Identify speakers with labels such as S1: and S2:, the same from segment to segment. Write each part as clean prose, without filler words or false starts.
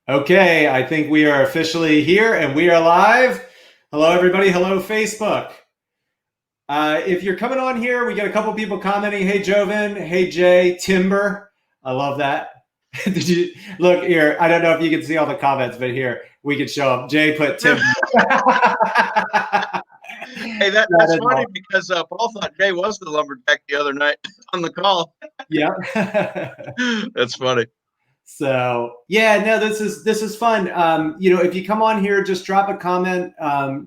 S1: Okay, I think we are officially here and we are live. Hello, everybody. Hello, Facebook. If you're coming on here, we got a couple people commenting. Hey, Joven. Hey, Jay. Timber. I love that. Did you look here? I don't know if you can see all the comments, but here we can show them. Jay put Timber.
S2: Hey, that's funny because Paul thought Jay was the lumberjack the other night on the call.
S1: Yeah.
S2: That's funny.
S1: So yeah, no, this is fun. If you come on here, just drop a comment,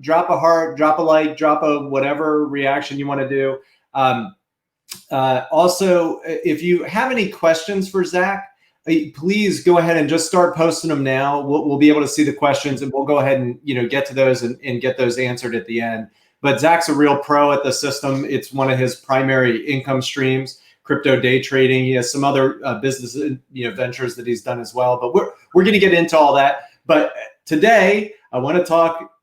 S1: drop a heart, drop a like, drop a whatever reaction you want to do. Also, if you have any questions for Zach, please go ahead and just start posting them now. We'll be able to see the questions, and we'll go ahead and get to those and get those answered at the end. But Zach's a real pro at the system. It's one of his primary income streams. Crypto day trading. He has some other business ventures that he's done as well. But we're going to get into all that. But today I want to talk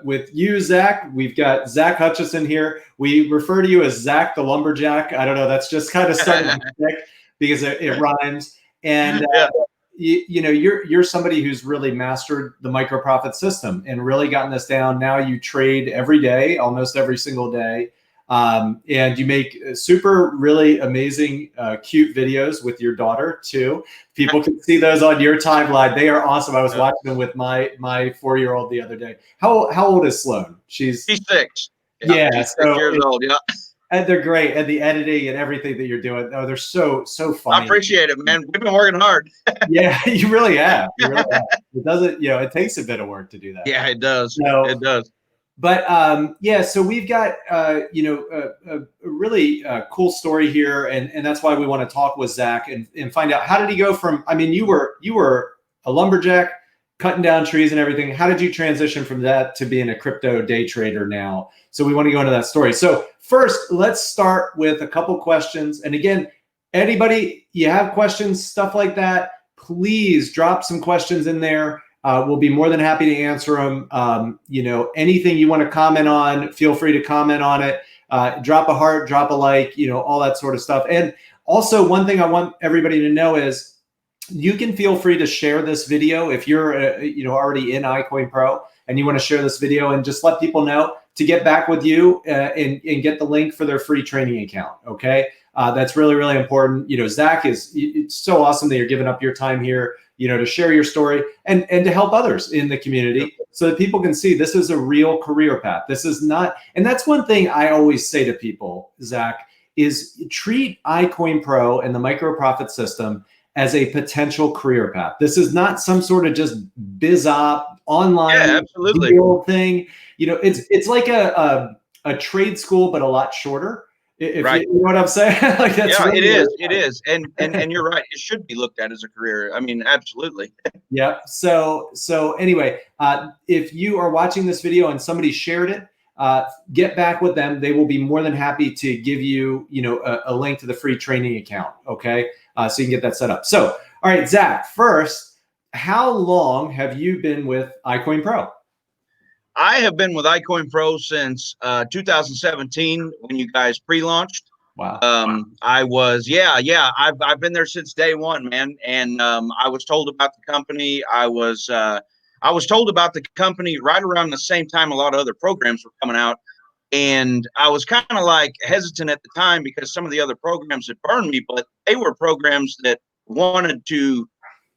S1: with you, Zach. We've got Zach Hutchinson here. We refer to you as Zach the Lumberjack. I don't know. That's just kind of starting to stick because it rhymes. And you're somebody who's really mastered the micro profit system and really gotten this down. Now you trade every day, almost every single day. And you make super, really amazing, cute videos with your daughter too. People can see those on your timeline. They are awesome. I was watching them with my 4-year-old the other day. How old is Sloan? She's
S2: 6.
S1: Yeah,
S2: she's 6 years old. Yeah,
S1: and they're great. And the editing and everything that you're doing, oh, they're so funny.
S2: I appreciate it, man. We've been working hard.
S1: Yeah, you really have. You really have. It doesn't, it takes a bit of work to do that.
S2: Yeah, it does. It does.
S1: But so we've got a really cool story here, and that's why we want to talk with Zach and find out, how did he go from? I mean, you were a lumberjack, cutting down trees and everything. How did you transition from that to being a crypto day trader now? So we want to go into that story. So first, let's start with a couple questions. And again, anybody, you have questions, stuff like that, please drop some questions in there. We'll be more than happy to answer them. Anything you want to comment on, feel free to comment on it. Drop a heart, drop a like, all that sort of stuff. And also, one thing I want everybody to know is you can feel free to share this video if you're already in iCoin Pro and you want to share this video, and just let people know to get back with you and get the link for their free training account. Okay, that's really, really important. Zach, it's so awesome that you're giving up your time here, to share your story and to help others in the community so that people can see this is a real career path. This is not, and that's one thing I always say to people, Zach, is treat iCoin Pro and the micro profit system as a potential career path. This is not some sort of just biz op online deal thing. It's like a trade school, but a lot shorter. Right. You know what I'm saying?
S2: Like, that's really it is. And you're right. It should be looked at as a career. I mean, absolutely.
S1: Yeah. So anyway, if you are watching this video and somebody shared it, get back with them. They will be more than happy to give you, a link to the free training account. Okay. So you can get that set up. So, all right, Zach, first, how long have you been with iCoin Pro?
S2: I have been with iCoin Pro since 2017 when you guys pre-launched.
S1: Wow.
S2: I was, I've been there since day one, man. And I was told about the company. I was told about the company right around the same time a lot of other programs were coming out. And I was kind of like hesitant at the time because some of the other programs had burned me, but they were programs that wanted to,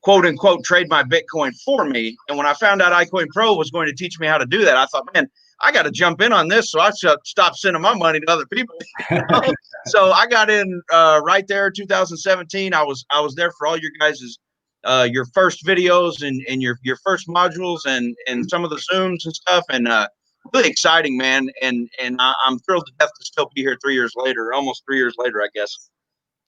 S2: quote unquote, trade my Bitcoin for me. And when I found out iCoin Pro was going to teach me how to do that, I thought, man, I got to jump in on this. So I stopped sending my money to other people. So I got in right there, 2017. I was there for all your guys's your first videos and your first modules and some of the Zooms and stuff. And really exciting, man. And I'm thrilled to death to still be here 3 years later, almost 3 years later, I guess.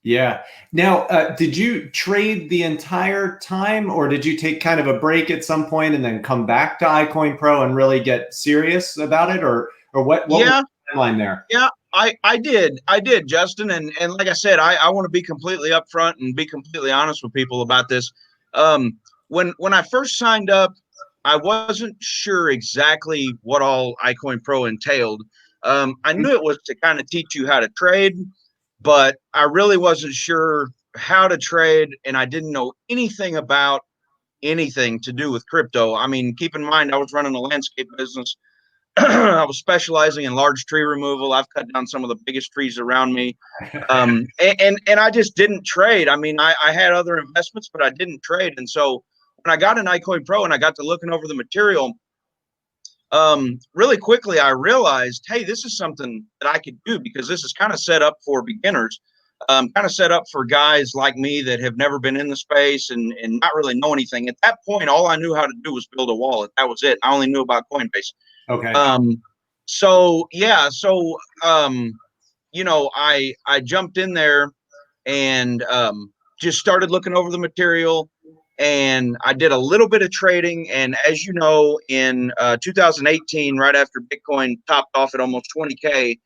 S1: Yeah. Now, did you trade the entire time, or did you take kind of a break at some point and then come back to iCoin Pro and really get serious about it, or what was the timeline there?
S2: Yeah, I did, Justin, and like I said, I want to be completely upfront and be completely honest with people about this. When I first signed up, I wasn't sure exactly what all iCoin Pro entailed. I knew it was to kind of teach you how to trade, but I really wasn't sure how to trade, and I didn't know anything about anything to do with crypto. I mean, keep in mind, I was running a landscape business. I was specializing in large tree removal. I've cut down some of the biggest trees around me. And I just didn't trade. I mean, I had other investments, but I didn't trade. And so when I got an iCoin Pro and I got to looking over the material, really quickly, I realized, hey, this is something that I could do, because this is kind of set up for beginners, kind of set up for guys like me that have never been in the space and not really know anything. At that point, all I knew how to do was build a wallet. That was it. I only knew about Coinbase.
S1: Okay.
S2: So yeah, so I jumped in there and just started looking over the material, and I did a little bit of trading. And as you know, in 2018, right after Bitcoin topped off at almost 20K,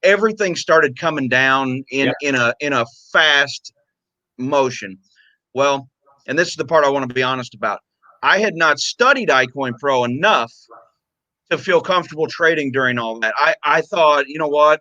S2: everything started coming down in a fast motion. Well, and this is the part I want to be honest about. I had not studied iCoin Pro enough to feel comfortable trading during all that. I thought, you know what?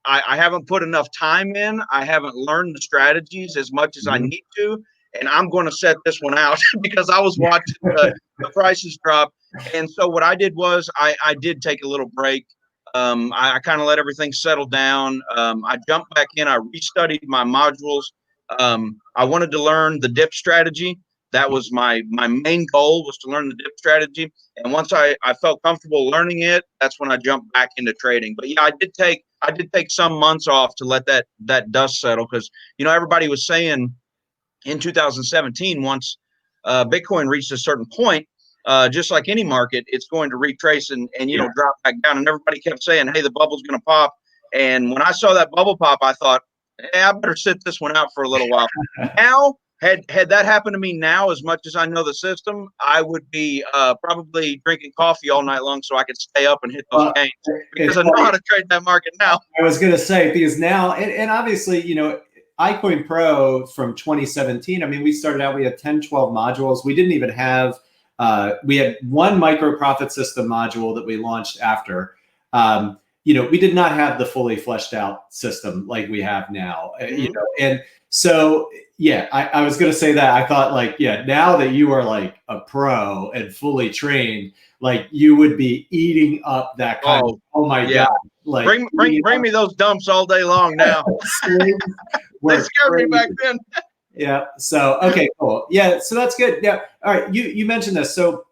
S2: I haven't put enough time in. I haven't learned the strategies as much as I need to. And I'm going to set this one out because I was watching the prices drop. And so what I did was I did take a little break. I kind of let everything settle down. I jumped back in. I restudied my modules. I wanted to learn the dip strategy. That was my main goal, was to learn the dip strategy. And once I felt comfortable learning it, that's when I jumped back into trading. But yeah, I did take some months off to let that dust settle, because everybody was saying in 2017, once Bitcoin reached a certain point, just like any market, it's going to retrace and drop back down. And everybody kept saying, hey, the bubble's going to pop. And when I saw that bubble pop, I thought, hey, I better sit this one out for a little while. Now, had that happened to me now, as much as I know the system, I would be probably drinking coffee all night long so I could stay up and hit those gains, because I know how to trade that market now.
S1: I was going to say, because now, and obviously, iCoin Pro from 2017, I mean, we started out, we had 10, 12 modules. We didn't even have, we had one micro profit system module that we launched after. We did not have the fully fleshed out system like we have now, and so, yeah, I was going to say that. I thought, now that you are like a pro and fully trained, like you would be eating up that kind of, oh my God. Like,
S2: bring me those dumps all day long now. They scared me back then.
S1: Yeah. So, okay, cool. Yeah. So that's good. Yeah. All right. You mentioned this. So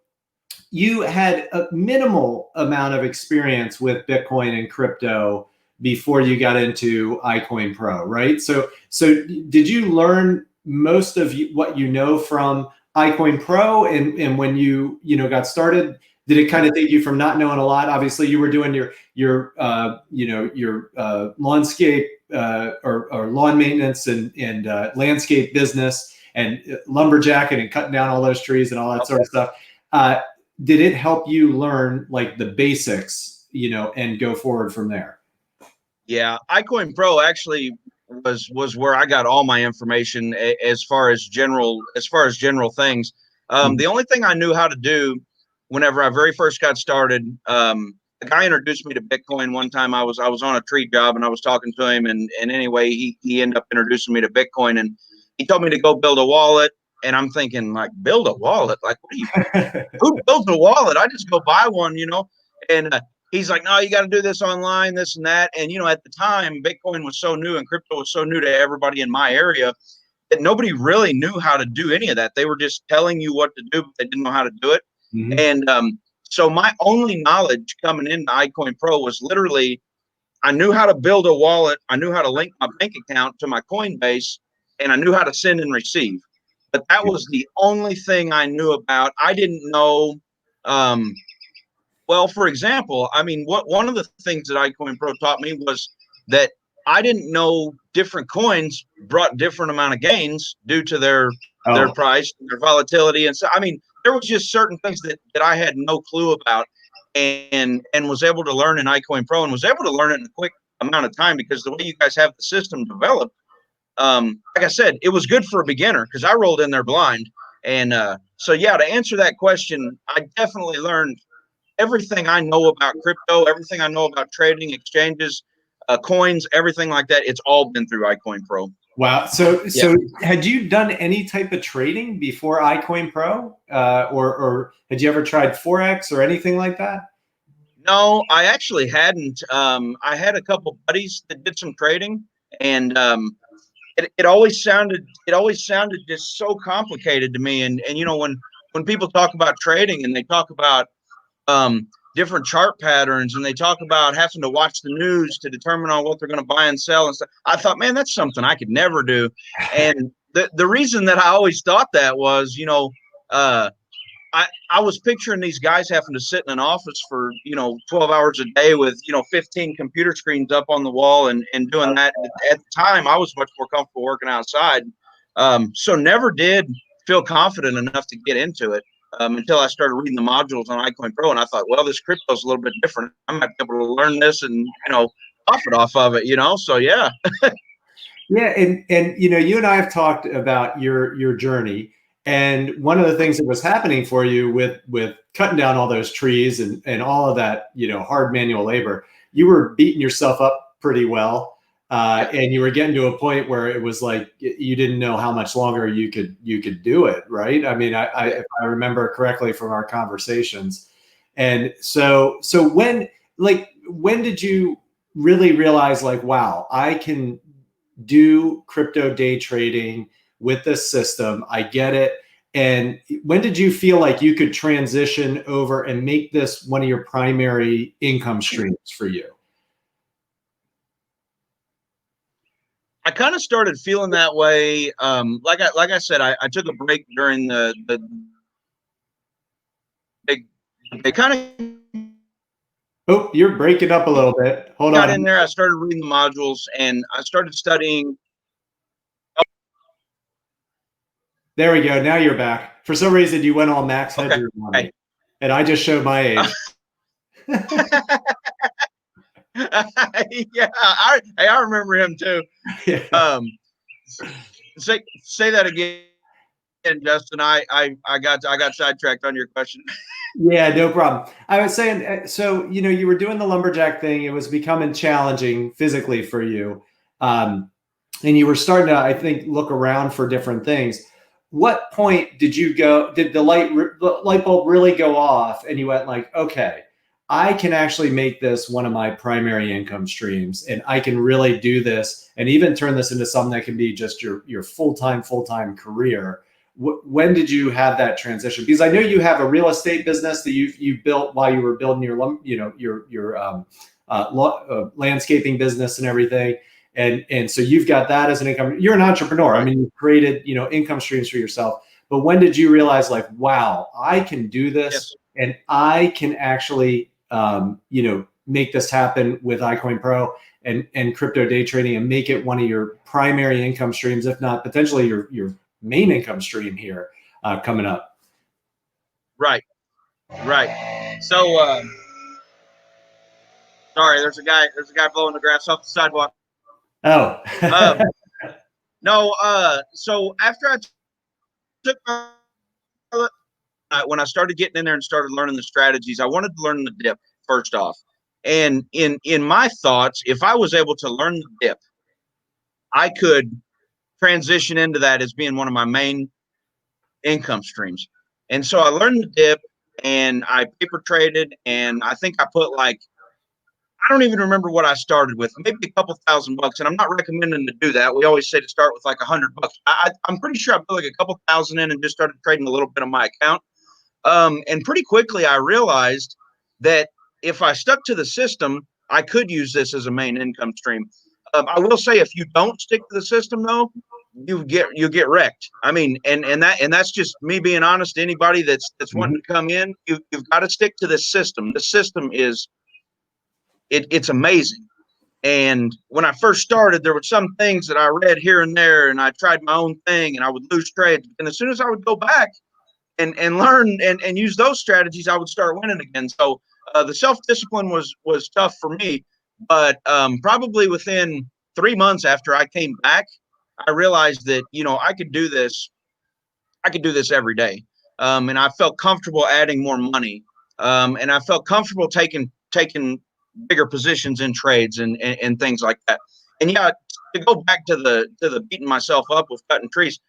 S1: you had a minimal amount of experience with Bitcoin and crypto before you got into iCoin Pro, right? So did you learn most of what you know from iCoin Pro, and when you got started, did it kind of take you from not knowing a lot? Obviously, you were doing your landscape or lawn maintenance and landscape business and lumberjacking and cutting down all those trees and all that sort of stuff. Did it help you learn like the basics, and go forward from there?
S2: Yeah, iCoin Pro actually was where I got all my information as far as general things. The only thing I knew how to do whenever I very first got started, a guy introduced me to Bitcoin one time. I was on a tree job and I was talking to him, and anyway, he ended up introducing me to Bitcoin, and he told me to go build a wallet. And I'm thinking, like, build a wallet? Like, who builds a wallet? I just go buy one, And he's like, no, you got to do this online, this and that. And, at the time, Bitcoin was so new and crypto was so new to everybody in my area that nobody really knew how to do any of that. They were just telling you what to do, but they didn't know how to do it. And so my only knowledge coming into iCoin Pro was literally, I knew how to build a wallet. I knew how to link my bank account to my Coinbase, and I knew how to send and receive. But that was the only thing I knew about. I didn't know. Well, for example, I mean, one of the things that iCoin Pro taught me was that I didn't know different coins brought different amount of gains due to their price, their volatility. And so, I mean, there was just certain things that I had no clue about, and was able to learn in iCoin Pro, and was able to learn it in a quick amount of time, because the way you guys have the system developed, like I said, it was good for a beginner because I rolled in there blind. And so, yeah, to answer that question, I definitely learned everything I know about crypto, everything I know about trading, exchanges, coins, everything like that. It's all been through iCoin Pro.
S1: Wow. So,
S2: Yeah.
S1: so had you done any type of trading before iCoin Pro, or had you ever tried Forex or anything like that?
S2: No, I actually hadn't. I had a couple buddies that did some trading, and it always sounded just so complicated to me. And when people talk about trading and they talk about um, different chart patterns and they talk about having to watch the news to determine on what they're going to buy and sell and stuff, I thought, man, that's something I could never do. And the reason that I always thought that was, uh, I was picturing these guys having to sit in an office for 12 hours a day with 15 computer screens up on the wall and doing that. At the time, I was much more comfortable working outside, so never did feel confident enough to get into it until I started reading the modules on iCoin Pro, and I thought, well, this crypto is a little bit different. I might be able to learn this and profit off of it. So yeah.
S1: Yeah, and you and I have talked about your journey, and one of the things that was happening for you with cutting down all those trees and all of that, hard manual labor, you were beating yourself up pretty well,
S2: Yeah.
S1: and you were getting to a point where it was like you didn't know how much longer you could do it, right? I mean, if I remember correctly from our conversations, and so when did you really realize like, wow, I can do crypto day trading with this system? I get it. And when did you feel like you could transition over and make this one of your primary income streams for you?
S2: I kind of started feeling that way. Like I said, I took a break during the big. They kind of
S1: Oh, you're breaking up a little bit. Hold
S2: got
S1: on.
S2: in there. I started reading the modules and I started studying.
S1: There we go. Now you're back. For some reason, you went all max
S2: Okay.
S1: headroom on me, and I just showed my age.
S2: Yeah, I remember him too.
S1: Yeah.
S2: Say that again, Justin. I got sidetracked on your question.
S1: Yeah, no problem. I was saying, so you were doing the lumberjack thing. It was becoming challenging physically for you, and you were starting to, I think, look around for different things. What point did you go? Did the light bulb really go off, and you went like, okay, I can actually make this one of my primary income streams, and I can really do this, and even turn this into something that can be just your full time career. When did you have that transition? Because I know you have a real estate business that you built while you were building your landscaping business and everything, and so you've got that as an income. You're an entrepreneur. I mean, you've created income streams for yourself. But when did you realize like, wow, I can do this,
S2: Yes.
S1: and I can actually make this happen with iCoin Pro and crypto day trading, and make it one of your primary income streams, if not potentially your main income stream here coming up.
S2: Right. Right. So, sorry, there's a guy blowing the grass off the sidewalk.
S1: Oh,
S2: Um, no, so after I took when I started getting in there and started learning the strategies, I wanted to learn the dip first off. And in my thoughts, if I was able to learn the dip, I could transition into that as being one of my main income streams. And so I learned the dip and I paper traded, and I think I put like, I don't even remember what I started with, maybe a couple $1,000. And I'm not recommending to do that. We always say to start with like $100. I'm pretty sure I put like a couple thousand in and just started trading a little bit of my account. And pretty quickly I realized that if I stuck to the system, I could use this as a main income stream. I will say, if you don't stick to the system, though, you get wrecked. I mean, and that's just me being honest. Anybody that's wanting to come in, you've got to stick to this system. The system is it's amazing. And when I first started, there were some things that I read here and there, and I tried my own thing, and I would lose trades. And as soon as I would go back and learn and use those strategies, I would start winning again. So the self-discipline was tough for me, but probably within 3 months after I came back, I realized that I could do this every day, and I felt comfortable adding more money, and I felt comfortable taking bigger positions in trades and things like that. And yeah, to go back to the beating myself up with cutting trees,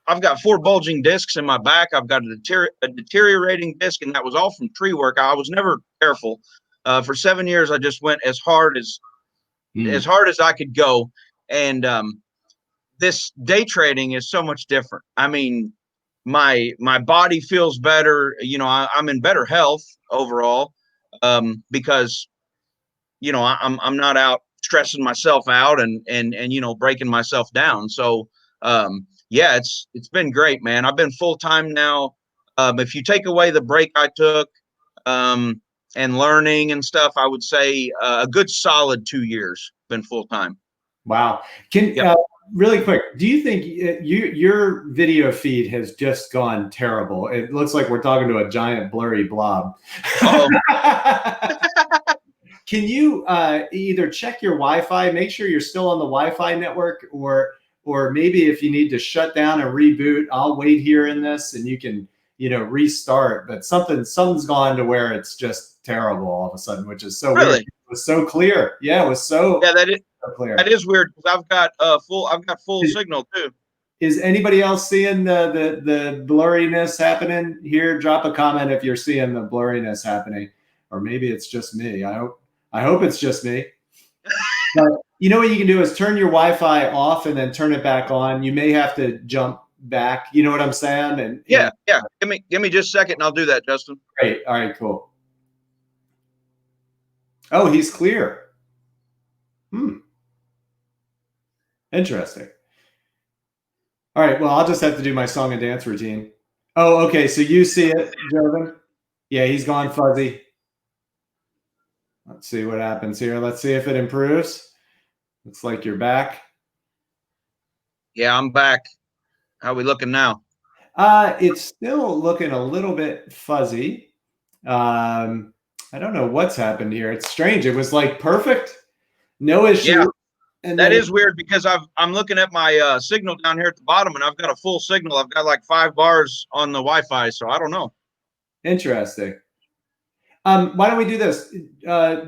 S2: I've got 4 bulging discs in my back. I've got a deteriorating disc, and that was all from tree work. I was never careful. For 7 years, I just went as hard as I could go. And this day trading is so much different. I mean, my body feels better. I'm in better health overall, because I'm not out stressing myself out and breaking myself down. So yeah, it's been great, man. I've been full time now. If you take away the break I took and learning and stuff, I would say a good solid 2 years been full time.
S1: Wow. Really quick, do you think your video feed has just gone terrible? It looks like we're talking to a giant blurry blob. Can you either check your Wi-Fi, make sure you're still on the Wi-Fi network, or maybe if you need to shut down and reboot, I'll wait here in this and you can restart. But something's gone to where it's just terrible all of a sudden, which is so weird. It was so clear. Yeah, it was so clear.
S2: That is weird because I've got full signal too.
S1: Is anybody else seeing the blurriness happening here? Drop a comment if you're seeing the blurriness happening, or maybe it's just me. I hope it's just me. But you know what you can do is turn your Wi-Fi off and then turn it back on. You may have to jump back. You know what I'm saying? And
S2: yeah. Give me just a second and I'll do that, Justin.
S1: Great. All right, cool. Oh, he's clear. Interesting. All right. Well, I'll just have to do my song and dance routine. Oh, okay. So you see it, Joven? Yeah, he's gone fuzzy. Let's see what happens here. Let's see if it improves. Looks like you're back.
S2: Yeah, I'm back. How are we looking now?
S1: It's still looking a little bit fuzzy. I don't know what's happened here. It's strange. It was like perfect. No issue.
S2: Yeah. And that is weird because I'm looking at my signal down here at the bottom, and I've got a full signal. I've got like 5 bars on the Wi-Fi, so I don't know.
S1: Interesting. Why don't we do this?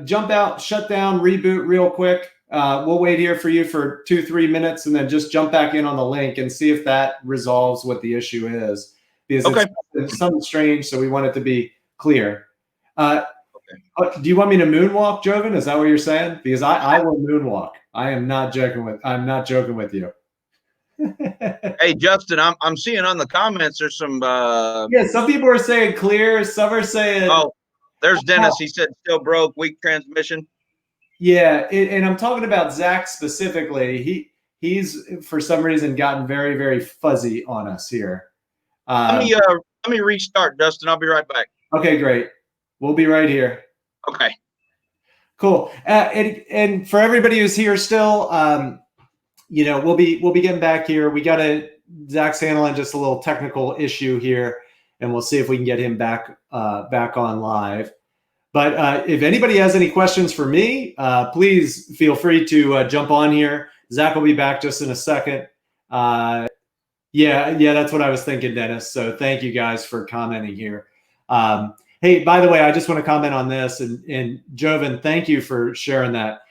S1: Jump out, shut down, reboot real quick. We'll wait here for you for 2-3 minutes, and then just jump back in on the link and see if that resolves what the issue is. Because it's something strange, so we want it to be clear. Do you want me to moonwalk, Joven? Is that what you're saying? Because I will moonwalk. I am not joking with you.
S2: Hey, Justin, I'm seeing on the comments there's some
S1: some people are saying clear, some are saying
S2: there's Dennis. He said still broke, weak transmission.
S1: Yeah, and I'm talking about Zach specifically. He's for some reason gotten very, very fuzzy on us here.
S2: Let me restart, Justin. I'll be right back.
S1: Okay, great. We'll be right here.
S2: Okay.
S1: Cool. And for everybody who's here still, we'll be getting back here. Zach's handling just a little technical issue here, and we'll see if we can get him back on live. But if anybody has any questions for me, please feel free to jump on here. Zach will be back just in a second. Yeah, that's what I was thinking, Dennis. So thank you guys for commenting here. Hey, by the way, I just want to comment on this. And Joven, thank you for sharing that.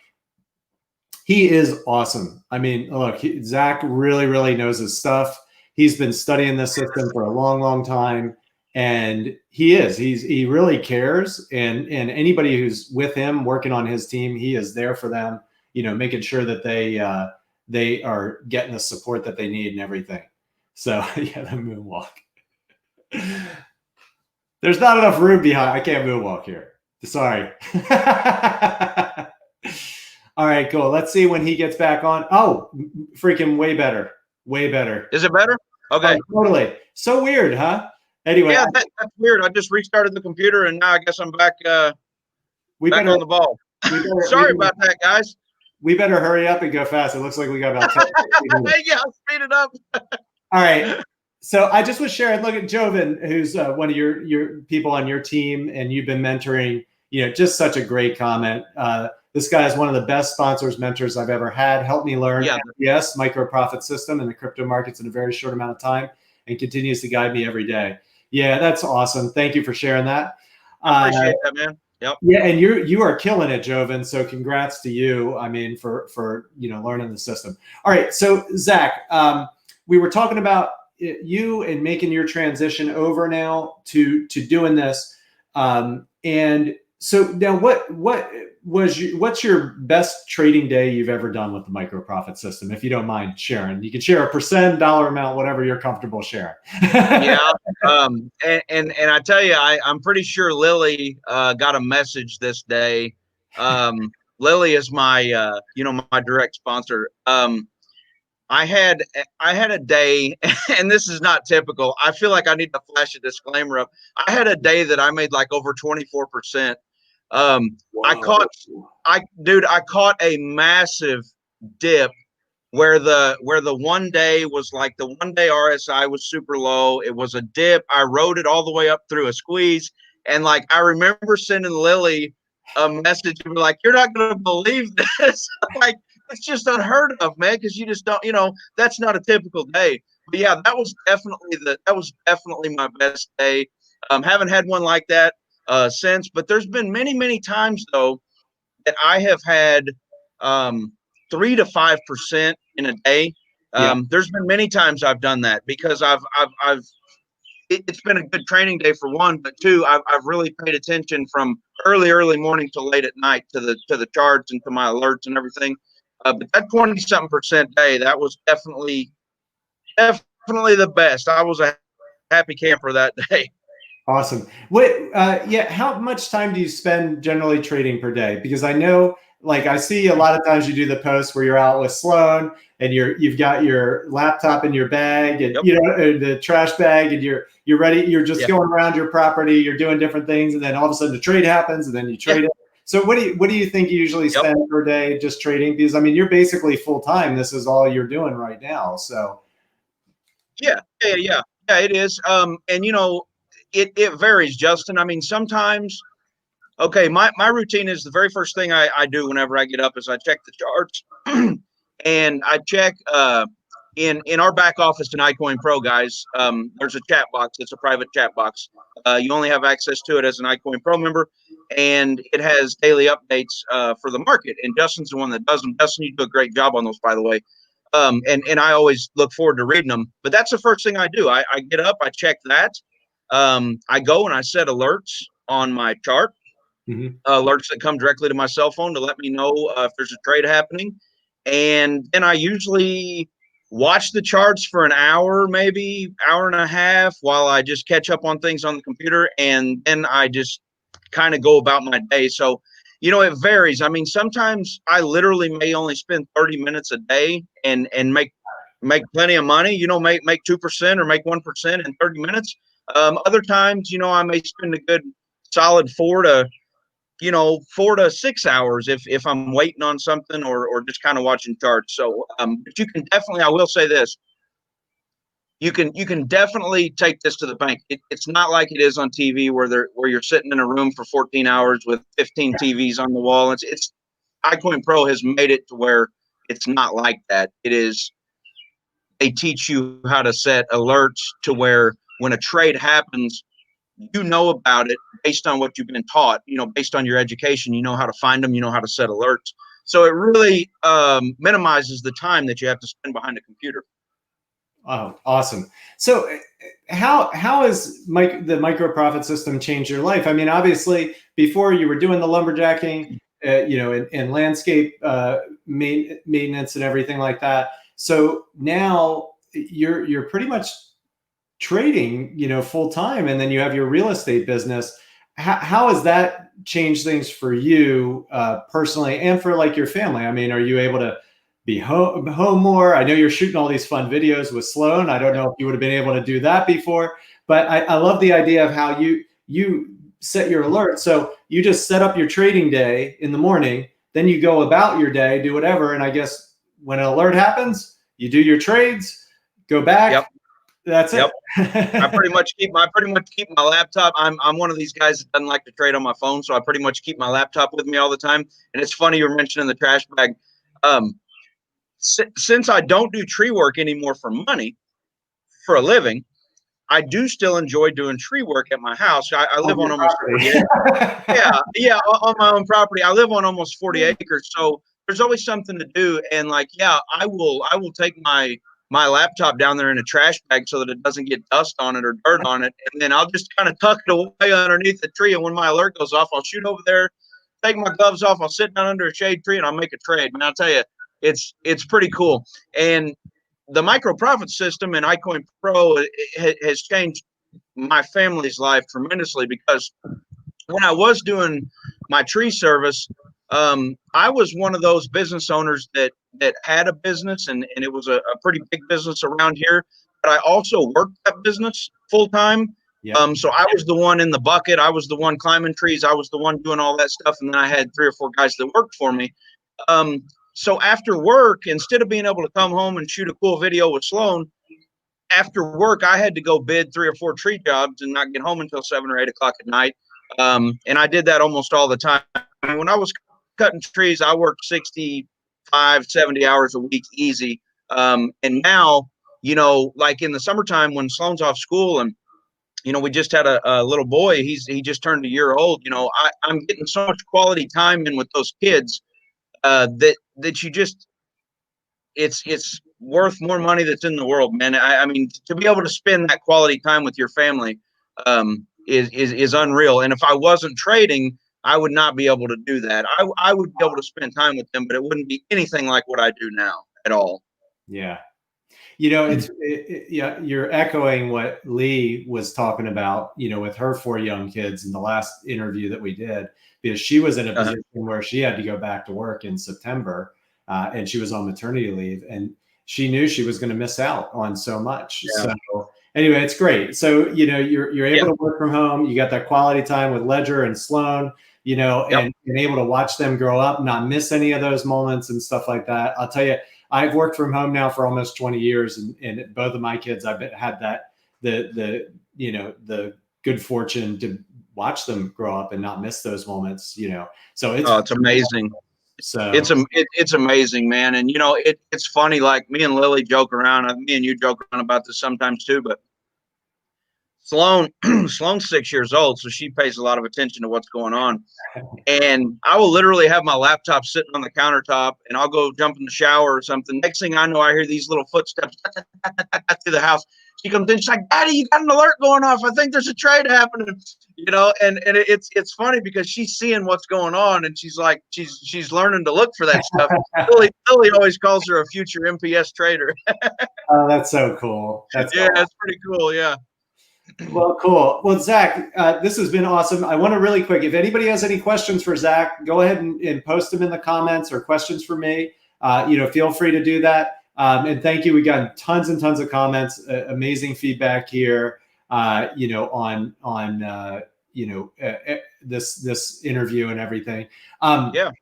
S1: He is awesome. I mean, look, Zach really, really knows his stuff. He's been studying this system for a long, long time. And he really cares. And anybody who's with him working on his team, he is there for them, making sure that they are getting the support that they need and everything. So yeah, the moonwalk. There's not enough room behind. I can't moonwalk here. Sorry. All right, cool. Let's see when he gets back on. Oh, freaking way better. Way better.
S2: Is it better? Okay.
S1: Oh, totally. So weird, huh? Anyway.
S2: Yeah, that's weird. I just restarted the computer and now I guess I'm back on the ball. Sorry about that, guys.
S1: We better hurry up and go fast. It looks like we got about 10 minutes.
S2: Yeah, speed it up.
S1: All right. So I just was sharing, look at Joven, who's one of your people on your team, and you've been mentoring, just such a great comment. This guy is one of the best sponsors, mentors I've ever had. Helped me learn MPS, micro profit system, in the crypto markets in a very short amount of time, and continues to guide me every day. Yeah, that's awesome. Thank you for sharing that.
S2: I appreciate that, man. Yep.
S1: Yeah, and you are killing it, Joven. So congrats to you. I mean, for learning the system. All right, so Zach, we were talking about you and making your transition over now to doing this, and so now what's your best trading day you've ever done with the micro profit system? If you don't mind sharing, you can share a percent, dollar amount, whatever you're comfortable sharing.
S2: Yeah. And I tell you, I'm pretty sure Lily got a message this day. Lily is my my direct sponsor. I had a day, and this is not typical. I feel like I need to flash a disclaimer up. I had a day that I made like over 24%. I
S1: Wow.
S2: caught I caught a massive dip where the one day was like the 1 day RSI was super low. It was a dip. I rode it all the way up through a squeeze. And like I remember sending Lily a message and be like, "You're not gonna believe this." Like it's just unheard of, man, because you just don't, that's not a typical day. But yeah, that was definitely my best day. Haven't had one like that since, but there's been many, many times though that I have had 3 to 5% in a day.
S1: Yeah.
S2: There's been many times I've done that because it's been a good training day for one, but two, I've really paid attention from early morning to late at night to the charts and to my alerts and everything. But that 20-something% day, that was definitely the best. I was a happy camper that day.
S1: Awesome. Yeah, how much time do you spend generally trading per day? Because I know, like, I see a lot of times you do the posts where you're out with Sloan and you've got your laptop in your bag and
S2: Yep.
S1: The trash bag, and you're ready. You're just going around your property. You're doing different things, and then all of a sudden the trade happens, and then you trade it. So what do you think you usually spend per day just trading? Because I mean, you're basically full time. This is all you're doing right now. So
S2: Yeah, it is. And it varies, Justin. I mean, sometimes, okay, my routine is the very first thing I do whenever I get up is I check the charts and I check in our back office in iCoin Pro, guys. There's a chat box. It's a private chat box. You only have access to it as an iCoin Pro member, and it has daily updates for the market. And Justin's the one that does them. Justin, you do a great job on those, by the way. And I always look forward to reading them. But that's the first thing I do. I get up, I check that. I go and I set alerts on my chart, alerts that come directly to my cell phone to let me know if there's a trade happening. And then I usually watch the charts for an hour, maybe hour and a half, while I just catch up on things on the computer. And then I just kind of go about my day. So, it varies. I mean, sometimes I literally may only spend 30 minutes a day and make plenty of money, make 2% or make 1% in 30 minutes. Other times, I may spend a good solid 4 to 6 hours if I'm waiting on something or just kind of watching charts. So, but you can definitely, I will say this, you can definitely take this to the bank. It's not like it is on TV where you're sitting in a room for 14 hours with 15 TVs on the wall. It's iCoin Pro has made it to where it's not like that. It is, they teach you how to set alerts to where when a trade happens, you know about it based on what you've been taught, based on your education, how to find them, how to set alerts. So it really minimizes the time that you have to spend behind a computer.
S1: Oh, awesome. So how has the micro profit system changed your life? I mean, obviously before you were doing the lumberjacking, and landscape maintenance and everything like that. So now you're pretty much trading, full time, and then you have your real estate business. How has that changed things for you personally and for like your family? I mean, are you able to be home more? I know you're shooting all these fun videos with Sloan. I don't know if you would have been able to do that before, but I love the idea of how you set your alert. So you just set up your trading day in the morning, then you go about your day, do whatever, and I guess when an alert happens, you do your trades, go back.
S2: Yep.
S1: That's it.
S2: I pretty much keep my laptop. I'm one of these guys that doesn't like to trade on my phone, so I pretty much keep my laptop with me all the time. And it's funny you were mentioning the trash bag. Since I don't do tree work anymore for money, for a living, I do still enjoy doing tree work at my house. I live on almost 40
S1: property.
S2: acres. Yeah, on my own property. I live on almost 40 acres, so there's always something to do. And like, yeah, I will take my laptop down there in a trash bag so that it doesn't get dust on it or dirt on it, and then I'll just kind of tuck it away underneath the tree. And when my alert goes off, I'll shoot over there, take my gloves off, I'll sit down under a shade tree, and I'll make a trade. Man, I'll tell you, it's pretty cool. And the micro profit system in iCoin Pro has changed my family's life tremendously, because when I was doing my tree service, I was one of those business owners that had a business, and it was a pretty big business around here. But I also worked that business full time.
S1: Yep.
S2: So I was the one in the bucket. I was the one climbing trees. I was the one doing all that stuff. And then I had 3 or 4 guys that worked for me. So after work, instead of being able to come home and shoot a cool video with Sloan, after work, I had to go bid 3 or 4 tree jobs and not get home until 7 or 8 o'clock at night. And I did that almost all the time. I mean, when I was cutting trees, I worked 65, 70 hours a week easy. And now, like in the summertime when Sloan's off school, and we just had a little boy. He just turned a year old. I'm getting so much quality time in with those kids that you just it's worth more money that's in the world, man. I mean, to be able to spend that quality time with your family is unreal. And if I wasn't trading, I would not be able to do that. I would be able to spend time with them, but it wouldn't be anything like what I do now at all.
S1: Yeah. Yeah, you're echoing what Lee was talking about, with her 4 young kids in the last interview that we did, because she was in a position where she had to go back to work in September, and she was on maternity leave, and she knew she was going to miss out on so much.
S2: Yeah.
S1: So anyway, it's great. So, you're able to work from home. You got that quality time with Ledger and Sloan, and able to watch them grow up, not miss any of those moments and stuff like that. I'll tell you, I've worked from home now for almost 20 years, and both of my kids, I've had the good fortune to watch them grow up and not miss those moments. So
S2: it's amazing.
S1: So
S2: it's amazing, man. And it's funny. Like me and Lily joke around. Me and you joke around about this sometimes too. But Sloan's 6 years old, so she pays a lot of attention to what's going on. And I will literally have my laptop sitting on the countertop, and I'll go jump in the shower or something. Next thing I know, I hear these little footsteps through the house. She comes in, she's like, "Daddy, you got an alert going off. I think there's a trade happening." And it's funny because she's seeing what's going on, and she's like, she's learning to look for that stuff. Lily always calls her a future MPS trader.
S1: Oh, that's so cool.
S2: That's pretty cool. Yeah.
S1: Well, cool. Well, Zach, this has been awesome. I want to really quick, if anybody has any questions for Zach, go ahead and post them in the comments, or questions for me. Feel free to do that. And thank you. We got tons and tons of comments, amazing feedback here, on this interview and everything.
S2: Zach,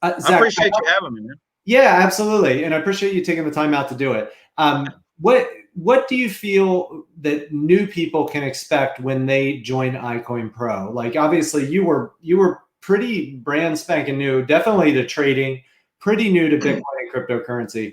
S2: I appreciate you having me, man.
S1: Yeah, absolutely. And I appreciate you taking the time out to do it. What do you feel that new people can expect when they join iCoin Pro? Like, obviously you were pretty brand spanking new, definitely to trading, pretty new to Bitcoin and cryptocurrency.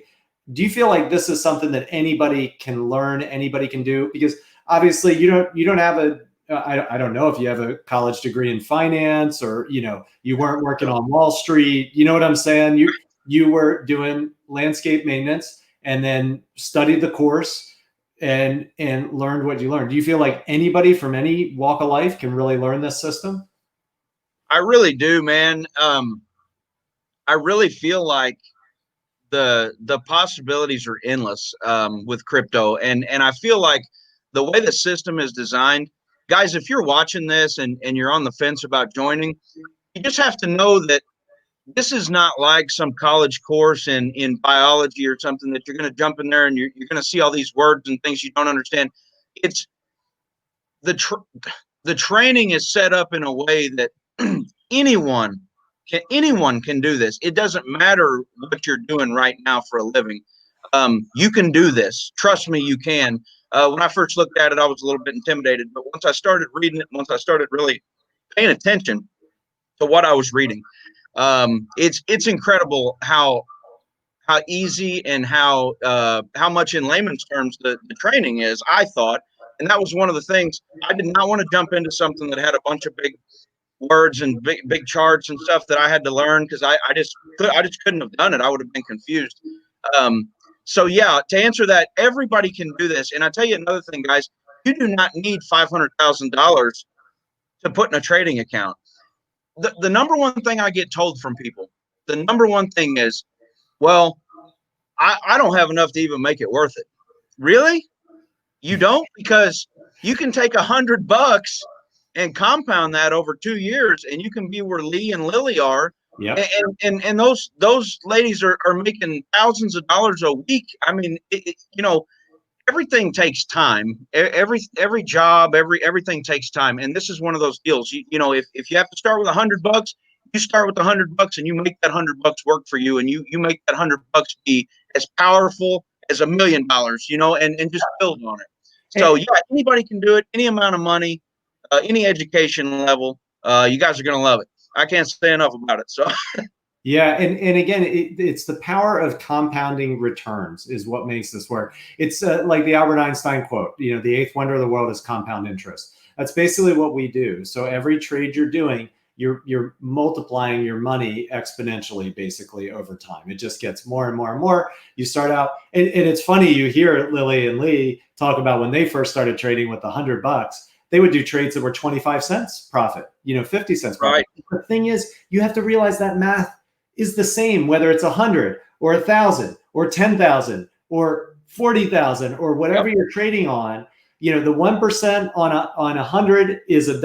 S1: Do you feel like this is something that anybody can learn, anybody can do? Because obviously you don't have I don't know if you have a college degree in finance, or, you weren't working on Wall Street. You know what I'm saying? You were doing landscape maintenance, and then studied the course and learned what you learned. Do you feel like anybody from any walk of life can really learn this system?
S2: I really do, man. I really feel like the possibilities are endless with crypto, and I feel like the way the system is designed, guys, if you're watching this and you're on the fence about joining, you just have to know that this is not like some college course in biology or something that you're going to jump in there and you're going to see all these words and things you don't understand. It's the training is set up in a way that anyone can do this. It doesn't matter what you're doing right now for a living. You can do this. Trust me, you can. When I first looked at it, I was a little bit intimidated, but once I started reading it, once I started really paying attention to what I was reading, it's incredible how easy and how much in layman's terms the training is, I thought. And that was one of the things. I did not want to jump into something that had a bunch of big words and big charts and stuff that I had to learn, because I just couldn't have done it. I would have been confused. So yeah, to answer that, everybody can do this. And I tell you another thing, guys, you do not need $500,000 to put in a trading account. The number one thing I get told from people, the number one thing is, well, I don't have enough to even make it worth it. Really? You don't? Because you can take $100 and compound that over 2 years, and you can be where Lee and Lily are.
S1: Yep.
S2: And those ladies are making thousands of dollars a week. I mean, everything takes time. Every job, everything takes time. And this is one of those deals. If you have to start with $100, you start with $100 and you make that $100 work for you, and you make that $100 be as powerful as $1 million, and just build on it. So yeah, anybody can do it. Any amount of money, any education level. You guys are going to love it. I can't say enough about it. So
S1: yeah, and again, it's the power of compounding returns is what makes this work. It's like the Albert Einstein quote, the eighth wonder of the world is compound interest. That's basically what we do. So every trade you're doing, you're multiplying your money exponentially, basically over time. It just gets more and more and more. You start out, and it's funny, you hear Lily and Lee talk about when they first started trading with $100. They would do trades that were 25 cents profit, 50 cents profit. Right. The thing is, you have to realize that math is the same, whether it's 100 or 1,000 or 10,000 or 40,000 or whatever you're trading on. The 1% on 100 is $1,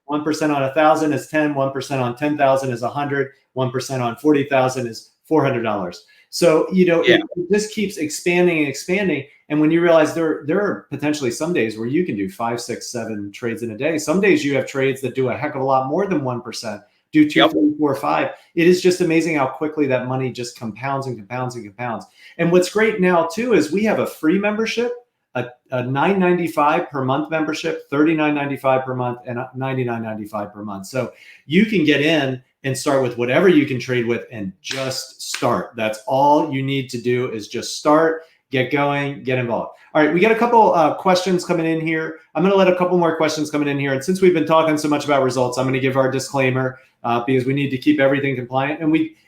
S1: 1% on 1,000 is 10, 1% on 10,000 is 100, 1% on 40,000 is $400. So, it just keeps expanding and expanding. And when you realize there are potentially some days where you can do 5, 6, 7 trades in a day. Some days you have trades that do a heck of a lot more than 1%, do 2, 3, 4, 5. It is just amazing how quickly that money just compounds and compounds and compounds. And what's great now too is we have a free membership, a $9.95 per month membership, $39.95 per month, and $99.95 per month. So you can get in and start with whatever you can trade with and just start. That's all you need to do is just start, get going, get involved. All right, we got a couple questions coming in here. I'm going to let a couple more questions coming in here. And since we've been talking so much about results, I'm going to give our disclaimer because we need to keep everything compliant.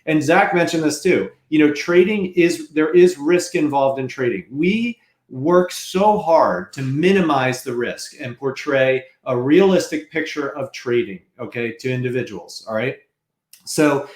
S1: And Zach mentioned this too. Trading there is risk involved in trading. We work so hard to minimize the risk and portray a realistic picture of trading, to individuals. All right. So,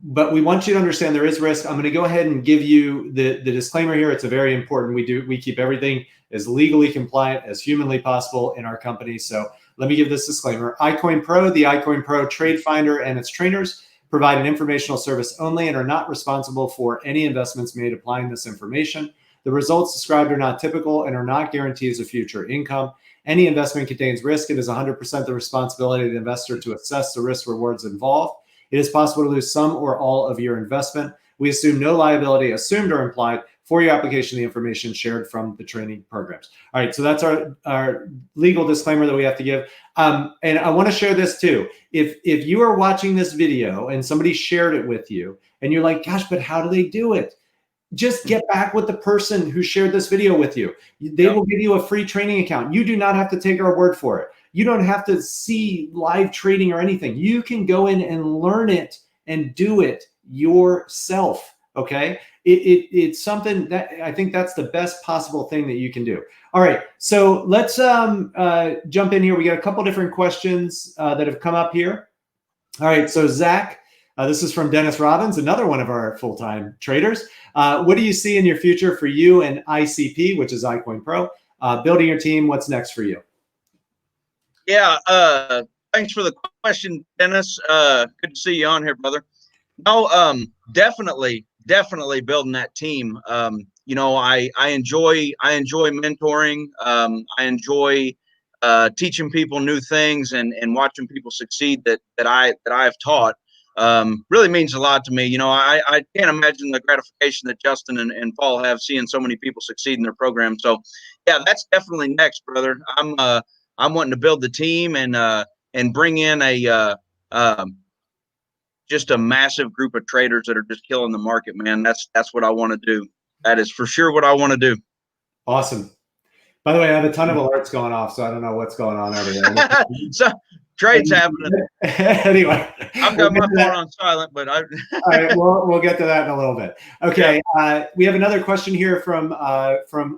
S1: but we want you to understand there is risk. I'm going to go ahead and give you the disclaimer here. It's a very important. We keep everything as legally compliant as humanly possible in our company. So let me give this disclaimer. iCoin Pro, the iCoin Pro Trade Finder and its trainers provide an informational service only and are not responsible for any investments made applying this information. The results described are not typical and are not guarantees of future income. Any investment contains risk. It is 100% the responsibility of the investor to assess the risk rewards involved. It is possible to lose some or all of your investment. We assume no liability, assumed or implied, for your application of the information shared from the training programs. All right, so that's our legal disclaimer that we have to give. And I want to share this too. If you are watching this video and somebody shared it with you and you're like, gosh, but how do they do it? Just get back with the person who shared this video with you. They will give you a free training account. You do not have to take our word for it. You don't have to see live trading or anything. You can go in and learn it and do it yourself. Okay. It's something that I think that's the best possible thing that you can do. All right. So let's jump in here. We got a couple different questions that have come up here. All right. So Zach, this is from Dennis Robbins, another one of our full-time traders. What do you see in your future for you and ICP, which is iCoin Pro? Building your team, what's next for you?
S2: Yeah, thanks for the question, Dennis. Good to see you on here, brother. No, definitely building that team. I enjoy mentoring. I enjoy teaching people new things and watching people succeed that I've taught. Really means a lot to me. I can't imagine the gratification that Justin and Paul have seeing so many people succeed in their program. So yeah, that's definitely next, brother. I'm wanting to build the team and bring in just a massive group of traders that are just killing the market, man. That's what I want to do. That is for sure what I want to do.
S1: Awesome. By the way, I have a ton of alerts going off, so I don't know what's going on over there.
S2: So trades happening.
S1: Anyway,
S2: I've got my phone on silent, but I.
S1: All right, we'll get to that in a little bit. Okay, we have another question here from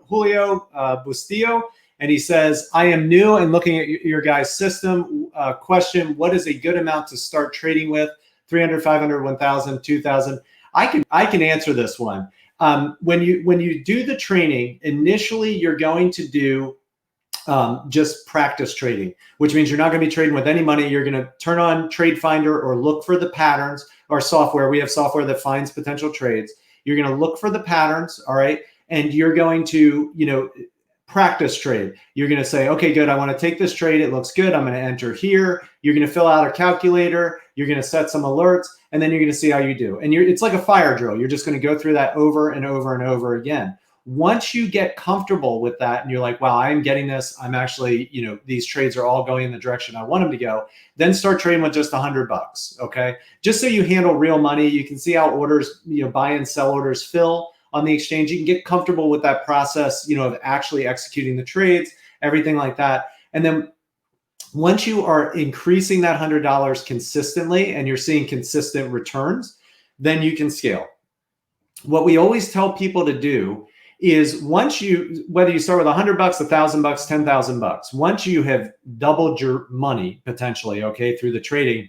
S1: Julio Bustillo, and he says, "I am new and looking at your guys' system. Question: what is a good amount to start trading with? 300, 500, 1,000, 2,000?" I can answer this one. When you do the training, initially you're going to do just practice trading, which means you're not going to be trading with any money. You're going to turn on Trade Finder or look for the patterns or software. We have software that finds potential trades. You're going to look for the patterns, all right? And you're going to, practice trade. You're going to say, okay, good. I want to take this trade. It looks good. I'm going to enter here. You're going to fill out a calculator. You're going to set some alerts, and then you're going to see how you do. And it's like a fire drill. You're just going to go through that over and over and over again. Once you get comfortable with that and you're like, wow, I'm getting this, I'm actually, these trades are all going in the direction I want them to go, then start trading with just $100, okay? Just so you handle real money, you can see how orders, buy and sell orders fill on the exchange. You can get comfortable with that process, of actually executing the trades, everything like that. And then once you are increasing that $100 consistently and you're seeing consistent returns, then you can scale. What we always tell people to do is whether you start with $100, $1,000, $10,000, once you have doubled your money potentially, okay, through the trading,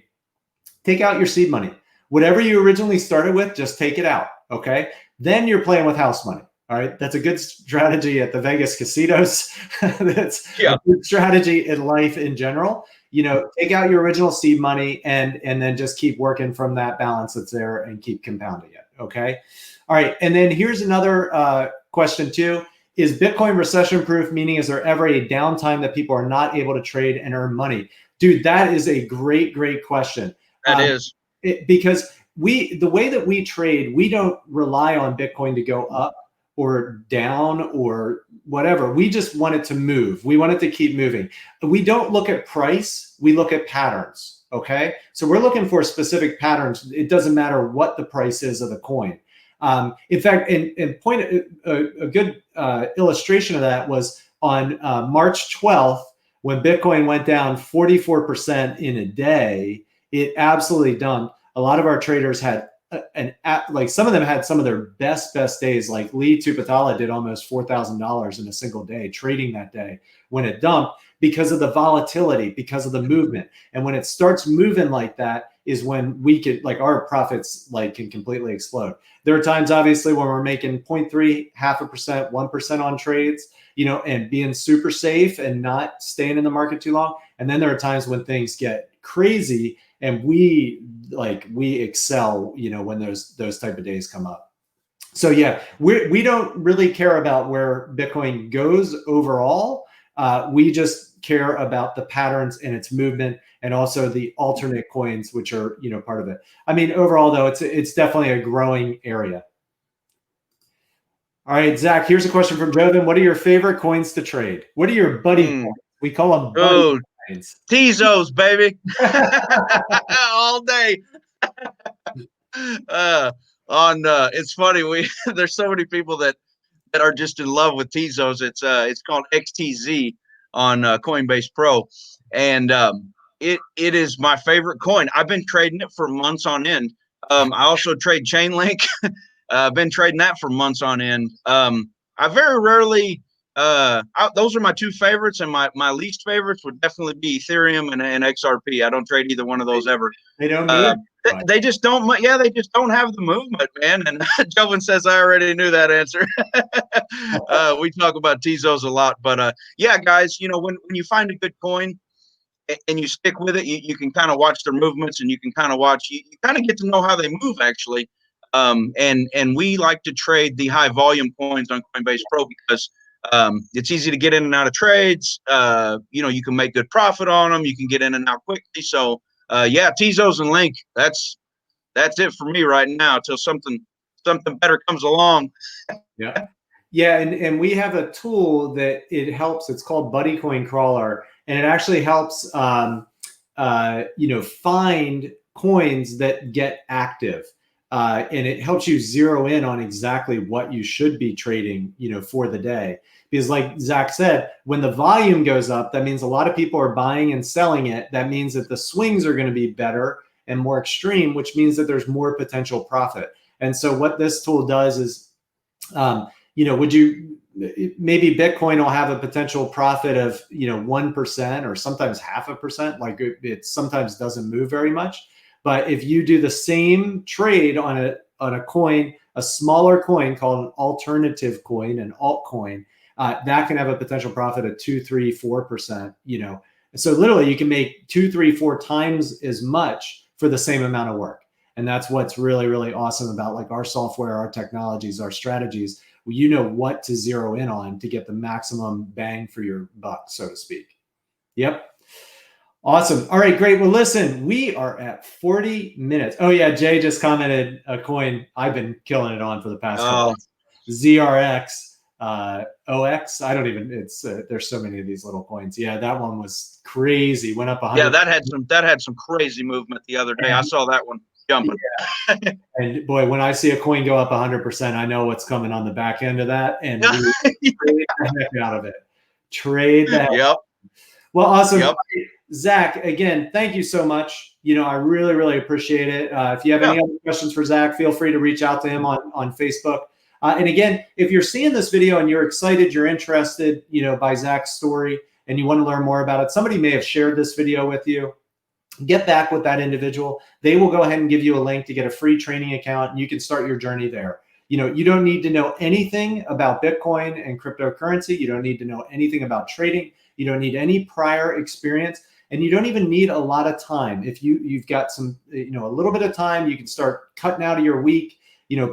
S1: take out your seed money. Whatever you originally started with, just take it out, okay? Then you're playing with house money, all right? That's a good strategy at the Vegas casinos. That's a good strategy in life in general. Take out your original seed money and then just keep working from that balance that's there and keep compounding it, okay? All right, and then here's another question too. Is Bitcoin recession proof? Meaning, is there ever a downtime that people are not able to trade and earn money? Dude, that is a great question.
S2: That is.
S1: Because the way that we trade, we don't rely on Bitcoin to go up or down or whatever. We just want it to move. We want it to keep moving. We don't look at price. We look at patterns, okay? So we're looking for specific patterns. It doesn't matter what the price is of the coin. In fact, a good illustration of that was on March 12th, when Bitcoin went down 44% in a day. It absolutely dumped. A lot of our traders had some of them had some of their best days. Like Lee Tupatala did almost $4,000 in a single day trading that day when it dumped, because of the volatility, because of the movement. And when it starts moving like that is when we could, our profits can completely explode. There are times, obviously, when we're making 0.3, 0.5%, 1% on trades, and being super safe and not staying in the market too long. And then there are times when things get crazy and we excel, when those type of days come up. So yeah, we don't really care about where Bitcoin goes overall. We just care about the patterns and its movement, and also the alternate coins, which are part of it. I mean, overall though, it's definitely a growing area. All right, Zach, here's a question from Joven. What are your favorite coins to trade? What are your buddy coins? We call them buddy coins.
S2: Tezos, baby. All day. It's funny. There's so many people that are just in love with Tezos. It's called XTZ on Coinbase Pro, and it is my favorite coin. I've been trading it for months on end. I also trade Chainlink. I've been trading that for months on end. I very rarely. Those are my two favorites, and my least favorites would definitely be Ethereum and XRP. I don't trade either one of those ever.
S1: They don't move.
S2: They just don't. Yeah, they just don't have the movement, man. And Joven says I already knew that answer. We talk about Tezos a lot, but yeah, guys, when you find a good coin and you stick with it, you can kind of watch their movements, and you can kind of watch. You kind of get to know how they move, actually. And we like to trade the high volume coins on Coinbase Pro because it's easy to get in and out of trades. You can make good profit on them. You can get in and out quickly. So yeah, Tezos and Link, that's it for me right now till something better comes along.
S1: Yeah, and we have a tool that it helps. It's called Buddy Coin Crawler, and it actually helps find coins that get active. and it helps you zero in on exactly what you should be trading, for the day. Because like Zach said, when the volume goes up, that means a lot of people are buying and selling it. That means that the swings are going to be better and more extreme, which means that there's more potential profit. And so what this tool does is, maybe Bitcoin will have a potential profit of, 1% or sometimes 0.5%. Like it sometimes doesn't move very much. But if you do the same trade on a coin, a smaller coin called an alternative coin, an altcoin, that can have a potential profit of 2, 3, 4%. So literally you can make 2, 3, 4 times as much for the same amount of work. And that's what's really, really awesome about like our software, our technologies, our strategies. You know what to zero in on to get the maximum bang for your buck, so to speak. Yep. Awesome. All right, great. Well, listen, we are at 40 minutes. Oh yeah, Jay just commented a coin I've been killing it on for the past couple months. ZRX. OX. I don't even. It's there's so many of these little coins. Yeah, that one was crazy. Went up 100.
S2: Yeah, that had some crazy movement the other day. I saw that one jumping.
S1: Yeah. And boy, when I see a coin go up 100%, I know what's coming on the back end of that, and we trade the heck out of it. Trade the heck.
S2: Yep.
S1: Well, awesome. Yep. Zach, again, thank you so much. I really, really appreciate it. If you have any other questions for Zach, feel free to reach out to him on Facebook. And again, if you're seeing this video and you're excited, you're interested, by Zach's story, and you want to learn more about it, somebody may have shared this video with you. Get back with that individual. They will go ahead and give you a link to get a free training account, and you can start your journey there. You don't need to know anything about Bitcoin and cryptocurrency. You don't need to know anything about trading. You don't need any prior experience, and you don't even need a lot of time. If you've got some, a little bit of time, you can start cutting out of your week.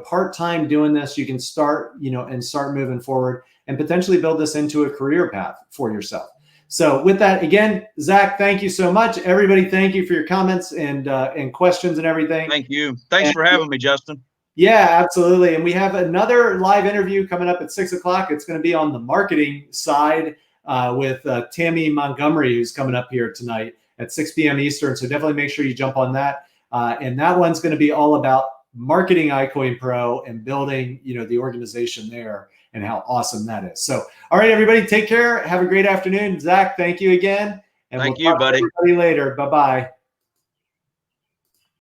S1: Part-time doing this, you can start, and start moving forward and potentially build this into a career path for yourself. So with that, again, Zach, thank you so much. Everybody, thank you for your comments and questions and everything.
S2: Thank you. Thanks for having me, Justin.
S1: Yeah, absolutely. And we have another live interview coming up at 6 o'clock. It's going to be on the marketing side with Tammy Montgomery, who's coming up here tonight at 6 p.m. Eastern. So definitely make sure you jump on that. And that one's going to be all about marketing iCoin Pro and building, the organization there and how awesome that is. So, all right, everybody, take care. Have a great afternoon. Zach, thank you again. And
S2: thank you, buddy.
S1: Everybody later. Bye-bye.